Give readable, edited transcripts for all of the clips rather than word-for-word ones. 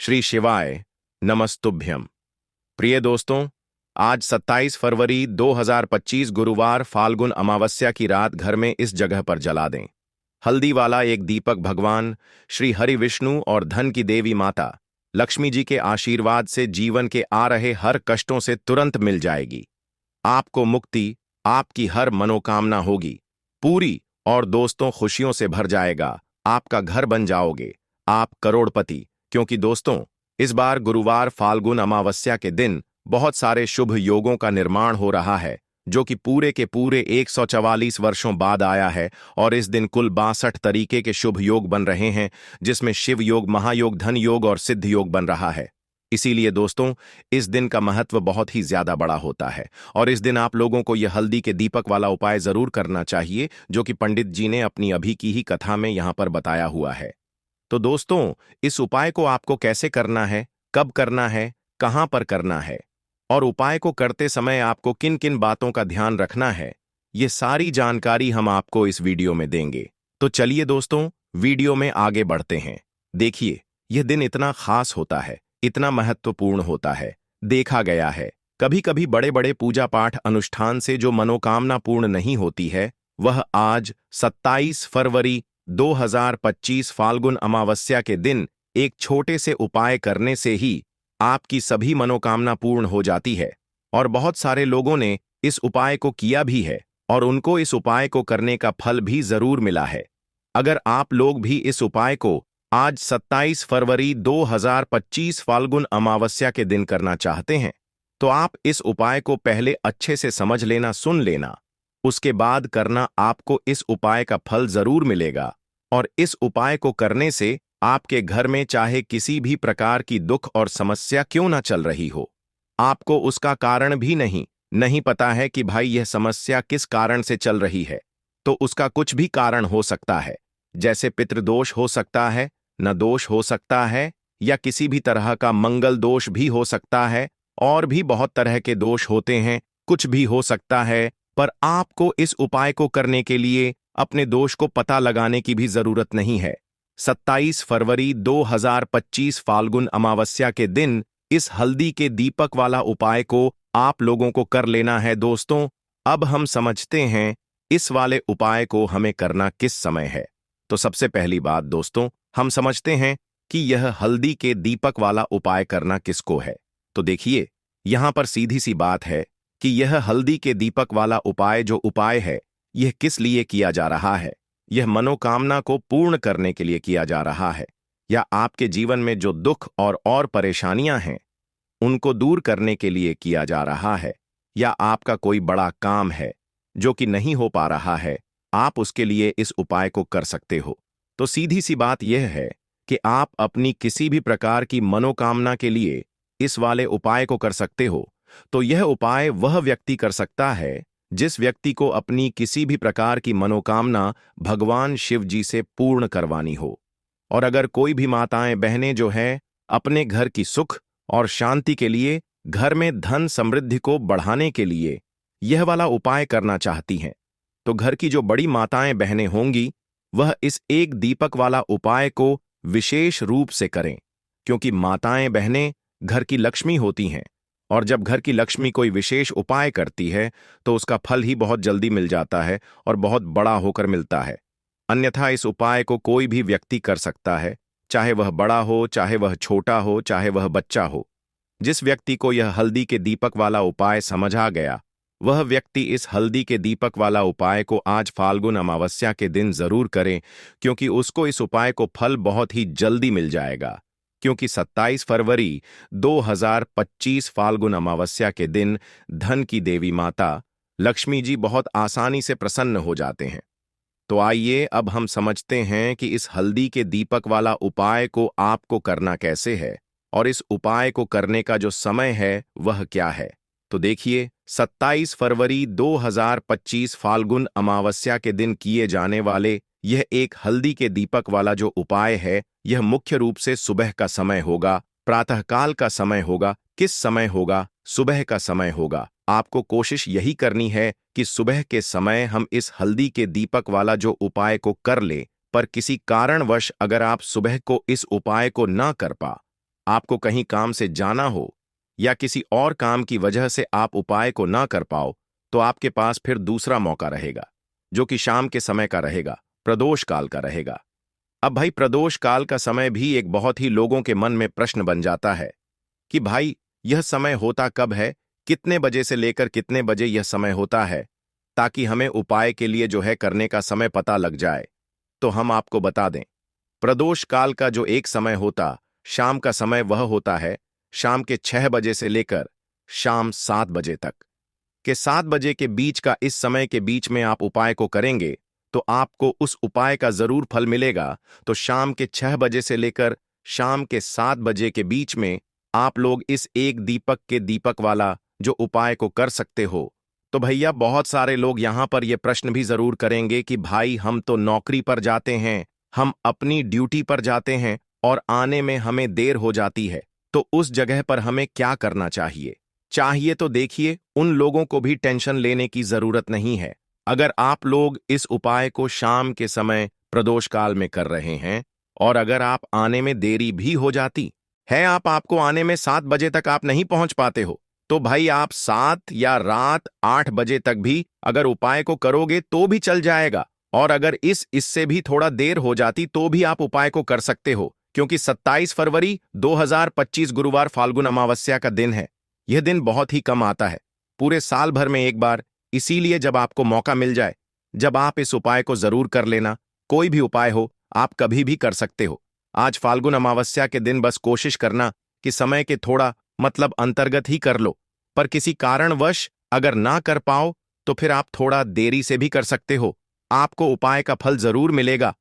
श्री शिवाय नमस्तुभ्यम। प्रिय दोस्तों, आज 27 फरवरी 2025 गुरुवार फाल्गुन अमावस्या की रात घर में इस जगह पर जला दें। हल्दी वाला एक दीपक भगवान श्री हरि विष्णु और धन की देवी माता लक्ष्मी जी के आशीर्वाद से जीवन के आ रहे हर कष्टों से तुरंत मिल जाएगी। आपको मुक्ति, आपकी हर मनोकामना होगी पूरी और दोस्तों खुशियों से भर जाएगा। आपका घर बन जाओगे, आप करोड़पति। क्योंकि दोस्तों, इस बार गुरुवार फाल्गुन अमावस्या के दिन बहुत सारे शुभ योगों का निर्माण हो रहा है, जो कि पूरे के पूरे 144 वर्षों बाद आया है। और इस दिन कुल 62 तरीके के शुभ योग बन रहे हैं, जिसमें शिव योग, महायोग, धन योग और सिद्ध योग बन रहा है। इसीलिए दोस्तों, इस दिन का महत्व बहुत ही ज्यादा बड़ा होता है और इस दिन आप लोगों को यह हल्दी के दीपक वाला उपाय जरूर करना चाहिए, जो कि पंडित जी ने अपनी अभी की ही कथा में यहां पर बताया हुआ है। तो दोस्तों, इस उपाय को आपको कैसे करना है, कब करना है, कहां पर करना है और उपाय को करते समय आपको किन किन बातों का ध्यान रखना है, ये सारी जानकारी हम आपको इस वीडियो में देंगे। तो चलिए दोस्तों, वीडियो में आगे बढ़ते हैं। देखिए, यह दिन इतना खास होता है, इतना महत्वपूर्ण होता है। देखा गया है, कभी कभी बड़े बड़े पूजा पाठ अनुष्ठान से जो मनोकामना पूर्ण नहीं होती है, वह आज 27 फरवरी 2025 फाल्गुन अमावस्या के दिन एक छोटे से उपाय करने से ही आपकी सभी मनोकामना पूर्ण हो जाती है। और बहुत सारे लोगों ने इस उपाय को किया भी है और उनको इस उपाय को करने का फल भी जरूर मिला है। अगर आप लोग भी इस उपाय को आज 27 फरवरी 2025 फाल्गुन अमावस्या के दिन करना चाहते हैं, तो आप इस उपाय को पहले अच्छे से समझ लेना, सुन लेना। उसके बाद करना, आपको इस उपाय का फल जरूर मिलेगा। और इस उपाय को करने से आपके घर में चाहे किसी भी प्रकार की दुख और समस्या क्यों ना चल रही हो, आपको उसका कारण भी नहीं पता है कि भाई यह समस्या किस कारण से चल रही है, तो उसका कुछ भी कारण हो सकता है। जैसे पितृदोष हो सकता है, न दोष हो सकता है, या किसी भी तरह का मंगल दोष भी हो सकता है, और भी बहुत तरह के दोष होते हैं, कुछ भी हो सकता है। पर आपको इस उपाय को करने के लिए अपने दोष को पता लगाने की भी जरूरत नहीं है। 27 फरवरी 2025 फाल्गुन अमावस्या के दिन इस हल्दी के दीपक वाला उपाय को आप लोगों को कर लेना है। दोस्तों, अब हम समझते हैं इस वाले उपाय को हमें करना किस समय है। तो सबसे पहली बात दोस्तों, हम समझते हैं कि यह हल्दी के दीपक वाला उपाय करना किसको है। तो देखिए, यहां पर सीधी सी बात है कि यह हल्दी के दीपक वाला उपाय जो उपाय है, यह किस लिए किया जा रहा है। यह मनोकामना को पूर्ण करने के लिए किया जा रहा है, या आपके जीवन में जो दुख और परेशानियां हैं उनको दूर करने के लिए किया जा रहा है, या आपका कोई बड़ा काम है जो कि नहीं हो पा रहा है, आप उसके लिए इस उपाय को कर सकते हो। तो सीधी सी बात यह है कि आप अपनी किसी भी प्रकार की मनोकामना के लिए इस वाले उपाय को कर सकते हो। तो यह उपाय वह व्यक्ति कर सकता है जिस व्यक्ति को अपनी किसी भी प्रकार की मनोकामना भगवान शिव जी से पूर्ण करवानी हो। और अगर कोई भी माताएं बहनें जो है अपने घर की सुख और शांति के लिए, घर में धन समृद्धि को बढ़ाने के लिए यह वाला उपाय करना चाहती हैं, तो घर की जो बड़ी माताएं बहनें होंगी वह इस एक दीपक वाला उपाय को विशेष रूप से करें। क्योंकि माताएं बहनें घर की लक्ष्मी होती हैं, और जब घर की लक्ष्मी कोई विशेष उपाय करती है तो उसका फल ही बहुत जल्दी मिल जाता है और बहुत बड़ा होकर मिलता है। अन्यथा इस उपाय को कोई भी व्यक्ति कर सकता है, चाहे वह बड़ा हो, चाहे वह छोटा हो, चाहे वह बच्चा हो। जिस व्यक्ति को यह हल्दी के दीपक वाला उपाय समझ आ गया, वह व्यक्ति इस हल्दी के दीपक वाला उपाय को आज फाल्गुन अमावस्या के दिन जरूर करें, क्योंकि उसको इस उपाय को फल बहुत ही जल्दी मिल जाएगा। क्योंकि 27 फरवरी 2025 फाल्गुन अमावस्या के दिन धन की देवी माता लक्ष्मी जी बहुत आसानी से प्रसन्न हो जाते हैं। तो आइए अब हम समझते हैं कि इस हल्दी के दीपक वाला उपाय को आपको करना कैसे है और इस उपाय को करने का जो समय है वह क्या है। तो देखिए, 27 फरवरी 2025 फाल्गुन अमावस्या के दिन किए जाने वाले यह एक हल्दी के दीपक वाला जो उपाय है, यह मुख्य रूप से सुबह का समय होगा, प्रातःकाल का समय होगा। किस समय होगा? सुबह का समय होगा। आपको कोशिश यही करनी है कि सुबह के समय हम इस हल्दी के दीपक वाला जो उपाय को कर ले। पर किसी कारणवश अगर आप सुबह को इस उपाय को ना कर पा, आपको कहीं काम से जाना हो या किसी और काम की वजह से आप उपाय को ना कर पाओ, तो आपके पास फिर दूसरा मौका रहेगा, जो कि शाम के समय का रहेगा, प्रदोष काल का रहेगा। अब भाई, प्रदोष काल का समय भी एक बहुत ही लोगों के मन में प्रश्न बन जाता है कि भाई, यह समय होता कब है, कितने बजे से लेकर कितने बजे यह समय होता है, ताकि हमें उपाय के लिए जो है करने का समय पता लग जाए। तो हम आपको बता दें, प्रदोष काल का जो एक समय होता, शाम का समय, वह होता है शाम के 6 बजे से लेकर शाम 7 बजे तक के 7 बजे के बीच का। इस समय के बीच में आप उपाय को करेंगे तो आपको उस उपाय का जरूर फल मिलेगा। तो शाम के 6 बजे से लेकर शाम के 7 बजे के बीच में आप लोग इस एक दीपक के दीपक वाला जो उपाय को कर सकते हो। तो भैया, बहुत सारे लोग यहां पर यह प्रश्न भी जरूर करेंगे कि भाई, हम तो नौकरी पर जाते हैं, हम अपनी ड्यूटी पर जाते हैं और आने में हमें देर हो जाती है, तो उस जगह पर हमें क्या करना चाहिए? चाहिए तो देखिए, उन लोगों को भी टेंशन लेने की जरूरत नहीं है। अगर आप लोग इस उपाय को शाम के समय प्रदोष काल में कर रहे हैं और अगर आप आने में देरी भी हो जाती है, आपको आने में 7 बजे तक आप नहीं पहुंच पाते हो, तो भाई आप 7 या रात 8 बजे तक भी अगर उपाय को करोगे तो भी चल जाएगा। और अगर इससे भी थोड़ा देर हो जाती तो भी आप उपाय को कर सकते हो, क्योंकि 27 फरवरी 2025 गुरुवार फाल्गुन अमावस्या का दिन है। यह दिन बहुत ही कम आता है, पूरे साल भर में एक बार। इसीलिए जब आपको मौका मिल जाए, जब आप इस उपाय को जरूर कर लेना। कोई भी उपाय हो, आप कभी भी कर सकते हो। आज फाल्गुन अमावस्या के दिन बस कोशिश करना कि समय के थोड़ा अंतर्गत ही कर लो, पर किसी कारणवश अगर ना कर पाओ तो फिर आप थोड़ा देरी से भी कर सकते हो, आपको उपाय का फल जरूर मिलेगा।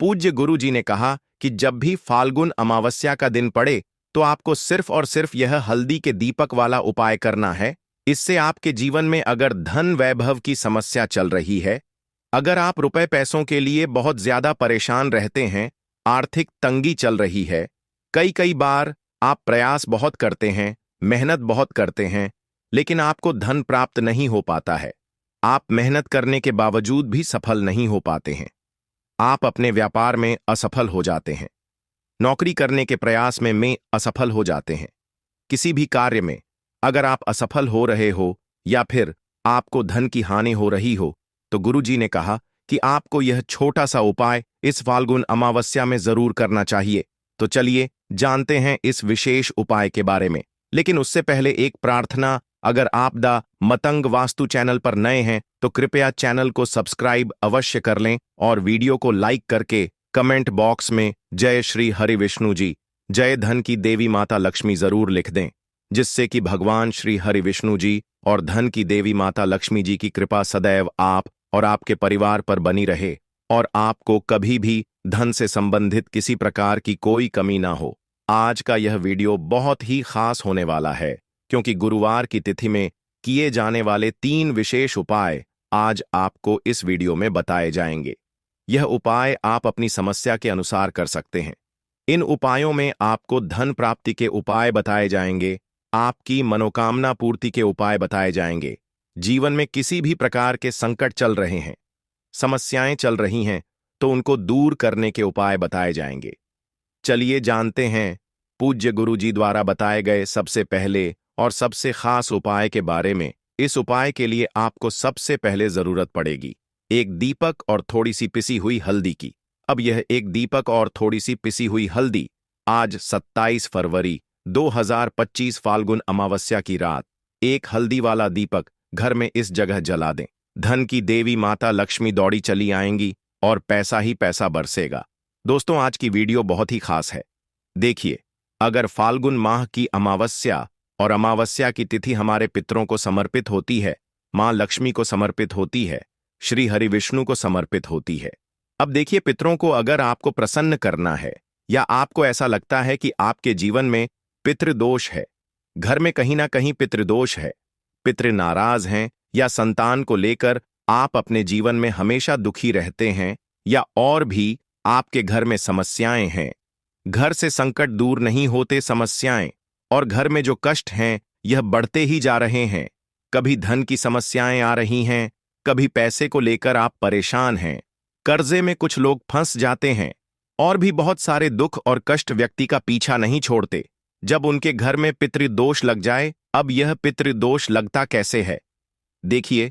पूज्य गुरु जी ने कहा कि जब भी फाल्गुन अमावस्या का दिन पड़े तो आपको सिर्फ और सिर्फ यह हल्दी के दीपक वाला उपाय करना है। इससे आपके जीवन में अगर धन वैभव की समस्या चल रही है, अगर आप रुपए पैसों के लिए बहुत ज्यादा परेशान रहते हैं, आर्थिक तंगी चल रही है, कई कई बार आप प्रयास बहुत करते हैं, मेहनत बहुत करते हैं, लेकिन आपको धन प्राप्त नहीं हो पाता है, आप मेहनत करने के बावजूद भी सफल नहीं हो पाते हैं, आप अपने व्यापार में असफल हो जाते हैं, नौकरी करने के प्रयास में असफल हो जाते हैं, किसी भी कार्य में अगर आप असफल हो रहे हो या फिर आपको धन की हानि हो रही हो, तो गुरुजी ने कहा कि आपको यह छोटा सा उपाय इस फाल्गुन अमावस्या में जरूर करना चाहिए। तो चलिए जानते हैं इस विशेष उपाय के बारे में। लेकिन उससे पहले एक प्रार्थना, अगर आप द मतंग वास्तु चैनल पर नए हैं तो कृपया चैनल को सब्सक्राइब अवश्य कर लें और वीडियो को लाइक करके कमेंट बॉक्स में जय श्री हरि विष्णु जी, जय धन की देवी माता लक्ष्मी जरूर लिख दें, जिससे कि भगवान श्री हरि विष्णु जी और धन की देवी माता लक्ष्मी जी की कृपा सदैव आप और आपके परिवार पर बनी रहे और आपको कभी भी धन से संबंधित किसी प्रकार की कोई कमी ना हो। आज का यह वीडियो बहुत ही खास होने वाला है, क्योंकि गुरुवार की तिथि में किए जाने वाले 3 विशेष उपाय आज आपको इस वीडियो में बताए जाएंगे। यह उपाय आप अपनी समस्या के अनुसार कर सकते हैं। इन उपायों में आपको धन प्राप्ति के उपाय बताए जाएंगे, आपकी मनोकामना पूर्ति के उपाय बताए जाएंगे। जीवन में किसी भी प्रकार के संकट चल रहे हैं, समस्याएं चल रही हैं, तो उनको दूर करने के उपाय बताए जाएंगे। चलिए जानते हैं पूज्य गुरु जी द्वारा बताए गए सबसे पहले और सबसे खास उपाय के बारे में। इस उपाय के लिए आपको सबसे पहले जरूरत पड़ेगी एक दीपक और थोड़ी सी पिसी हुई हल्दी की। अब यह एक दीपक और थोड़ी सी पिसी हुई हल्दी आज 27 फरवरी 2025 फाल्गुन अमावस्या की रात एक हल्दी वाला दीपक घर में इस जगह जला दें। धन की देवी माता लक्ष्मी दौड़ी चली आएंगी और पैसा ही पैसा बरसेगा। दोस्तों, आज की वीडियो बहुत ही खास है। देखिए, अगर फाल्गुन माह की अमावस्या और अमावस्या की तिथि हमारे पितरों को समर्पित होती है, मां लक्ष्मी को समर्पित होती है, श्री हरि विष्णु को समर्पित होती है। अब देखिए, पितरों को अगर आपको प्रसन्न करना है या आपको ऐसा लगता है कि आपके जीवन में पितृदोष है, घर में कहीं ना कहीं पितृदोष है, पितृ नाराज हैं या संतान को लेकर आप अपने जीवन में हमेशा दुखी रहते हैं या और भी आपके घर में समस्याएं हैं, घर से संकट दूर नहीं होते समस्याएं, और घर में जो कष्ट हैं यह बढ़ते ही जा रहे हैं, कभी धन की समस्याएं आ रही हैं, कभी पैसे को लेकर आप परेशान हैं, कर्जे में कुछ लोग फंस जाते हैं, और भी बहुत सारे दुख और कष्ट व्यक्ति का पीछा नहीं छोड़ते। जब उनके घर में पितृदोष लग जाए। अब यह पितृदोष लगता कैसे है? देखिए,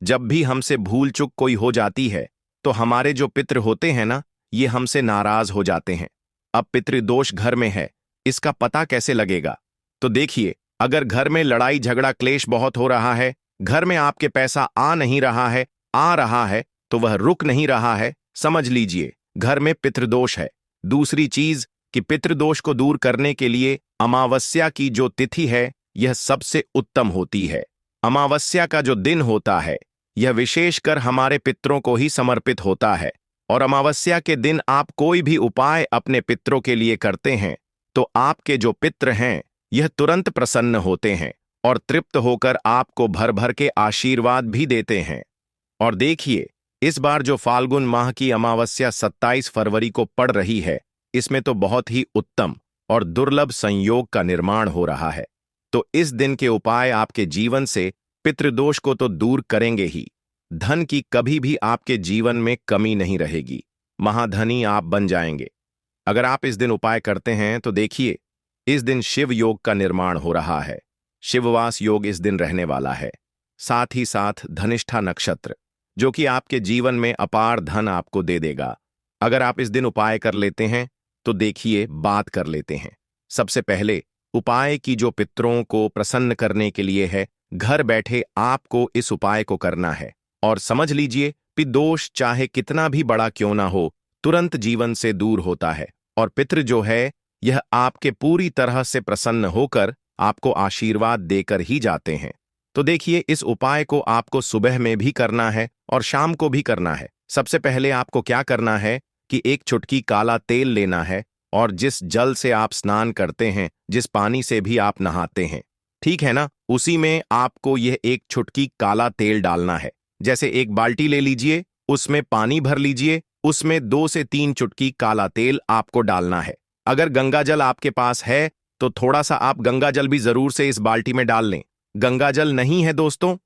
जब भी हमसे भूल चूक कोई हो जाती है तो हमारे जो पितृ होते हैं ना, ये हमसे नाराज हो जाते हैं। अब पितृदोष घर में है, इसका पता कैसे लगेगा? तो देखिए, अगर घर में लड़ाई झगड़ा क्लेश बहुत हो रहा है, घर में आपके पैसा आ नहीं रहा है, आ रहा है तो वह रुक नहीं रहा है, समझ लीजिए घर में पितृदोष है। दूसरी चीज कि पितृदोष को दूर करने के लिए अमावस्या की जो तिथि है यह सबसे उत्तम होती है। अमावस्या का जो दिन होता है यह विशेषकर हमारे पितरों को ही समर्पित होता है, और अमावस्या के दिन आप कोई भी उपाय अपने पितरों के लिए करते हैं तो आपके जो पित्र हैं यह तुरंत प्रसन्न होते हैं और तृप्त होकर आपको भर भर के आशीर्वाद भी देते हैं। और देखिए, इस बार जो फाल्गुन माह की अमावस्या 27 फरवरी को पड़ रही है, इसमें तो बहुत ही उत्तम और दुर्लभ संयोग का निर्माण हो रहा है। तो इस दिन के उपाय आपके जीवन से पितृदोष को तो दूर करेंगे ही, धन की कभी भी आपके जीवन में कमी नहीं रहेगी, महाधनी आप बन जाएंगे। अगर आप इस दिन उपाय करते हैं तो देखिए, इस दिन शिव योग का निर्माण हो रहा है। शिववास योग इस दिन रहने वाला है। साथ ही साथ धनिष्ठा नक्षत्र, जो कि आपके जीवन में अपार धन आपको दे देगा। अगर आप इस दिन उपाय कर लेते हैं तो देखिए, बात कर लेते हैं। सबसे पहले उपाय की जो पितरों को प्रसन्न करने के लिए है, घर बैठे आपको इस उपाय को करना है। और समझ लीजिए, पितृदोष चाहे कितना भी बड़ा क्यों ना हो, तुरंत जीवन से दूर होता है, और पितृ जो है यह आपके पूरी तरह से प्रसन्न होकर आपको आशीर्वाद देकर ही जाते हैं। तो देखिए, इस उपाय को आपको सुबह में भी करना है और शाम को भी करना है। सबसे पहले आपको क्या करना है कि एक चुटकी काला तेल लेना है, और जिस जल से आप स्नान करते हैं, जिस पानी से भी आप नहाते हैं, ठीक है ना, उसी में आपको यह एक चुटकी काला तेल डालना है। जैसे एक बाल्टी ले लीजिए, उसमें पानी भर लीजिए, उसमें 2 से 3 चुटकी काला तेल आपको डालना है। अगर गंगा जल आपके पास है तो थोड़ा सा आप गंगा जल भी जरूर से इस बाल्टी में डाल लें। गंगा जल नहीं है दोस्तों